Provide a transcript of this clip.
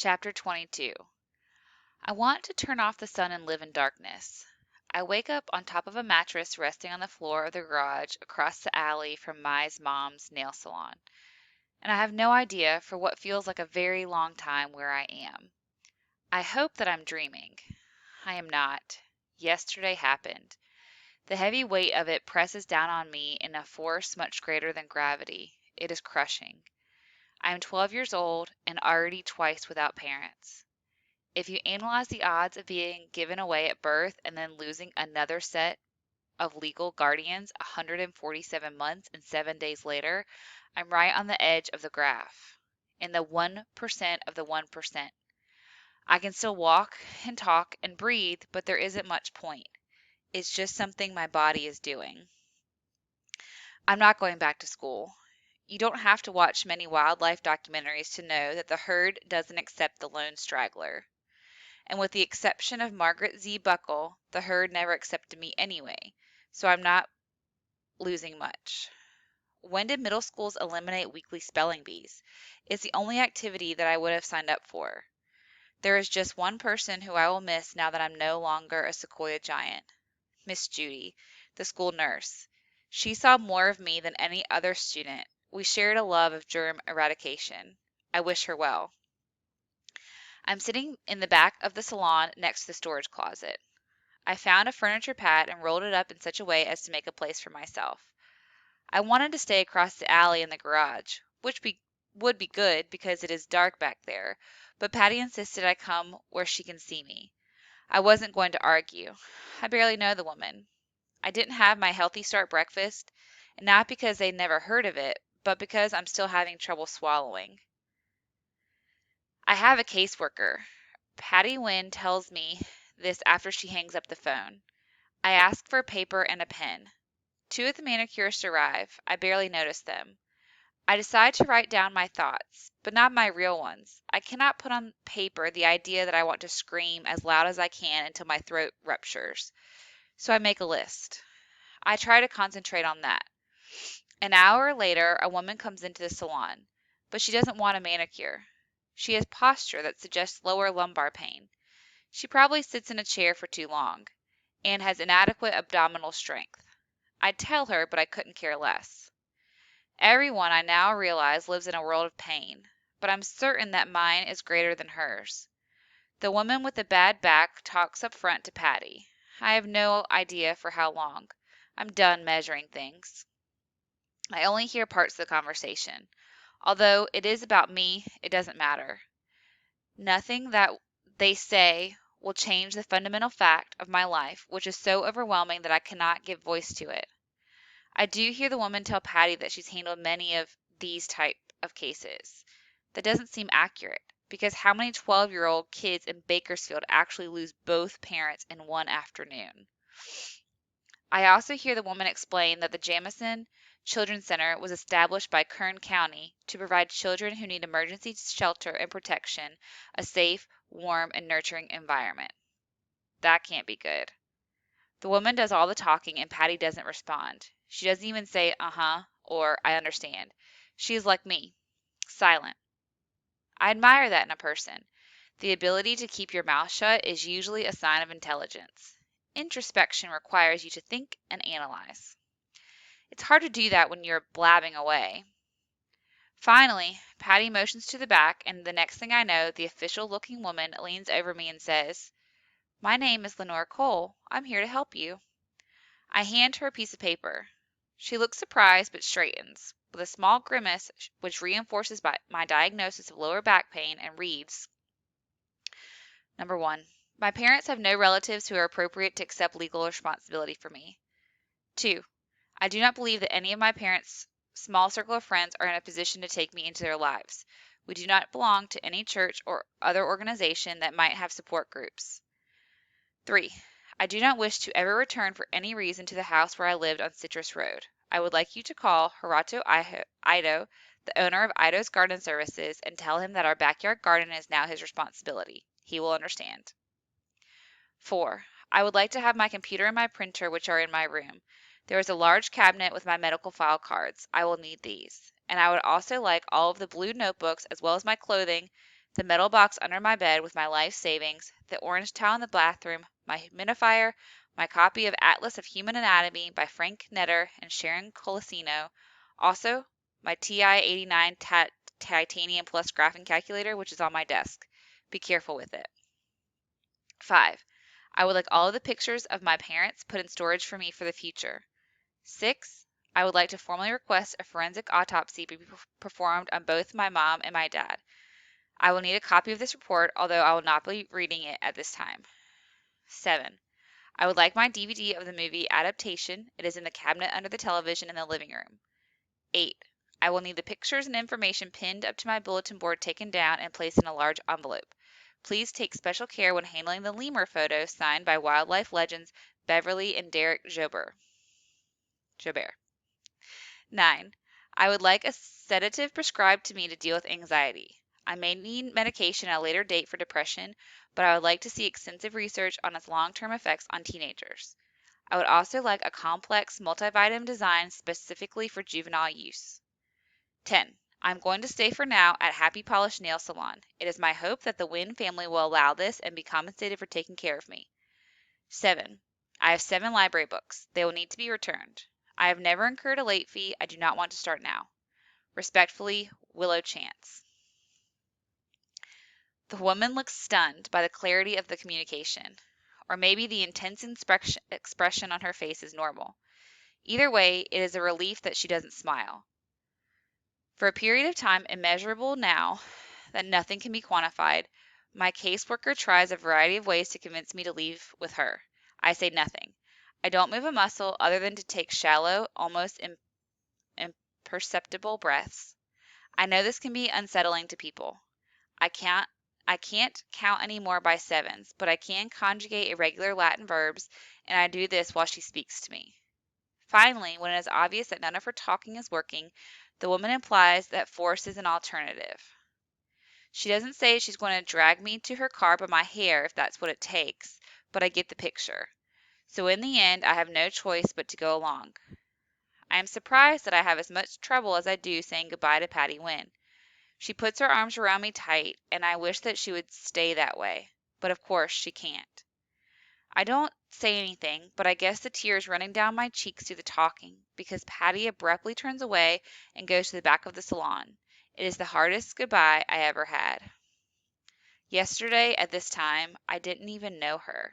Chapter 22. I want to turn off the sun and live in darkness. I wake up on top of a mattress resting on the floor of the garage across the alley from Mai's mom's nail salon, and I have no idea for what feels like a very long time where I am. I hope that I'm dreaming. I am not. Yesterday happened. The heavy weight of it presses down on me in a force much greater than gravity. It is crushing. I am 12 years old and already twice without parents. If you analyze the odds of being given away at birth and then losing another set of legal guardians 147 months and 7 days later, I'm right on the edge of the graph, in the 1% of the 1%. I can still walk and talk and breathe, but there isn't much point. It's just something my body is doing. I'm not going back to school. You don't have to watch many wildlife documentaries to know that the herd doesn't accept the lone straggler. And with the exception of Margaret Z. Buckle, the herd never accepted me anyway, so I'm not losing much. When did middle schools eliminate weekly spelling bees? It's the only activity that I would have signed up for. There is just one person who I will miss now that I'm no longer a sequoia giant. Miss Judy, the school nurse. She saw more of me than any other student. We shared a love of germ eradication. I wish her well. I'm sitting in the back of the salon next to the storage closet. I found a furniture pad and rolled it up in such a way as to make a place for myself. I wanted to stay across the alley in the garage, which would be good because it is dark back there, but Patty insisted I come where she can see me. I wasn't going to argue. I barely know the woman. I didn't have my Healthy Start breakfast, and not because they'd never heard of it, but because I'm still having trouble swallowing. I have a caseworker. Patty Wynne tells me this after she hangs up the phone. I ask for a paper and a pen. Two of the manicurists arrive. I barely notice them. I decide to write down my thoughts, but not my real ones. I cannot put on paper the idea that I want to scream as loud as I can until my throat ruptures. So I make a list. I try to concentrate on that. An hour later, a woman comes into the salon, but she doesn't want a manicure. She has posture that suggests lower lumbar pain. She probably sits in a chair for too long and has inadequate abdominal strength. I'd tell her, but I couldn't care less. Everyone, I now realize, lives in a world of pain, but I'm certain that mine is greater than hers. The woman with the bad back talks up front to Patty. I have no idea for how long. I'm done measuring things. I only hear parts of the conversation. Although it is about me, it doesn't matter. Nothing that they say will change the fundamental fact of my life, which is so overwhelming that I cannot give voice to it. I do hear the woman tell Patty that she's handled many of these type of cases. That doesn't seem accurate, because how many 12-year-old kids in Bakersfield actually lose both parents in one afternoon? I also hear the woman explain that the Jamison Children's Center was established by Kern County to provide children who need emergency shelter and protection a safe, warm, and nurturing environment. That can't be good. The woman does all the talking and Patty doesn't respond. She doesn't even say, uh-huh, or I understand. She is like me, silent. I admire that in a person. The ability to keep your mouth shut is usually a sign of intelligence. Introspection requires you to think and analyze. It's hard to do that when you're blabbing away. Finally, Patty motions to the back, and the next thing I know, the official-looking woman leans over me and says, "My name is Lenore Cole. I'm here to help you." I hand her a piece of paper. She looks surprised but straightens, with a small grimace which reinforces my diagnosis of lower back pain, and reads, Number 1. My parents have no relatives who are appropriate to accept legal responsibility for me. 2. I do not believe that any of my parents' small circle of friends are in a position to take me into their lives. We do not belong to any church or other organization that might have support groups. 3. I do not wish to ever return for any reason to the house where I lived on Citrus Road. I would like you to call Horato Ido, the owner of Ido's Garden Services, and tell him that our backyard garden is now his responsibility. He will understand. 4. I would like to have my computer and my printer, which are in my room. There is a large cabinet with my medical file cards. I will need these. And I would also like all of the blue notebooks as well as my clothing, the metal box under my bed with my life savings, the orange towel in the bathroom, my humidifier, my copy of Atlas of Human Anatomy by Frank Netter and Sharon Colosino, also my TI-89 Titanium Plus graphing calculator, which is on my desk. Be careful with it. 5. I would like all of the pictures of my parents put in storage for me for the future. 6. I would like to formally request a forensic autopsy be performed on both my mom and my dad. I will need a copy of this report, although I will not be reading it at this time. 7. I would like my DVD of the movie adaptation. It is in the cabinet under the television in the living room. 8. I will need the pictures and information pinned up to my bulletin board taken down and placed in a large envelope. Please take special care when handling the lemur photo signed by wildlife legends Beverly and Derek Jobert. 9. I would like a sedative prescribed to me to deal with anxiety. I may need medication at a later date for depression, but I would like to see extensive research on its long-term effects on teenagers. I would also like a complex multivitamin design specifically for juvenile use. 10. I'm going to stay for now at Happy Polish Nail Salon. It is my hope that the Wynn family will allow this and be compensated for taking care of me. 7. I have 7 library books. They will need to be returned. I have never incurred a late fee. I do not want to start now. Respectfully, Willow Chance. The woman looks stunned by the clarity of the communication. Or maybe the intense expression on her face is normal. Either way, it is a relief that she doesn't smile. For a period of time immeasurable now that nothing can be quantified, my caseworker tries a variety of ways to convince me to leave with her. I say nothing. I don't move a muscle other than to take shallow, almost imperceptible breaths. I know this can be unsettling to people. I can't count anymore by sevens, but I can conjugate irregular Latin verbs, and I do this while she speaks to me. Finally, when it is obvious that none of her talking is working, the woman implies that force is an alternative. She doesn't say she's going to drag me to her car by my hair if that's what it takes, but I get the picture. So in the end, I have no choice but to go along. I am surprised that I have as much trouble as I do saying goodbye to Patty Wynn. She puts her arms around me tight, and I wish that she would stay that way. But of course she can't. I don't say anything, but I guess the tears running down my cheeks do the talking, because Patty abruptly turns away and goes to the back of the salon. It is the hardest goodbye I ever had. Yesterday, at this time, I didn't even know her.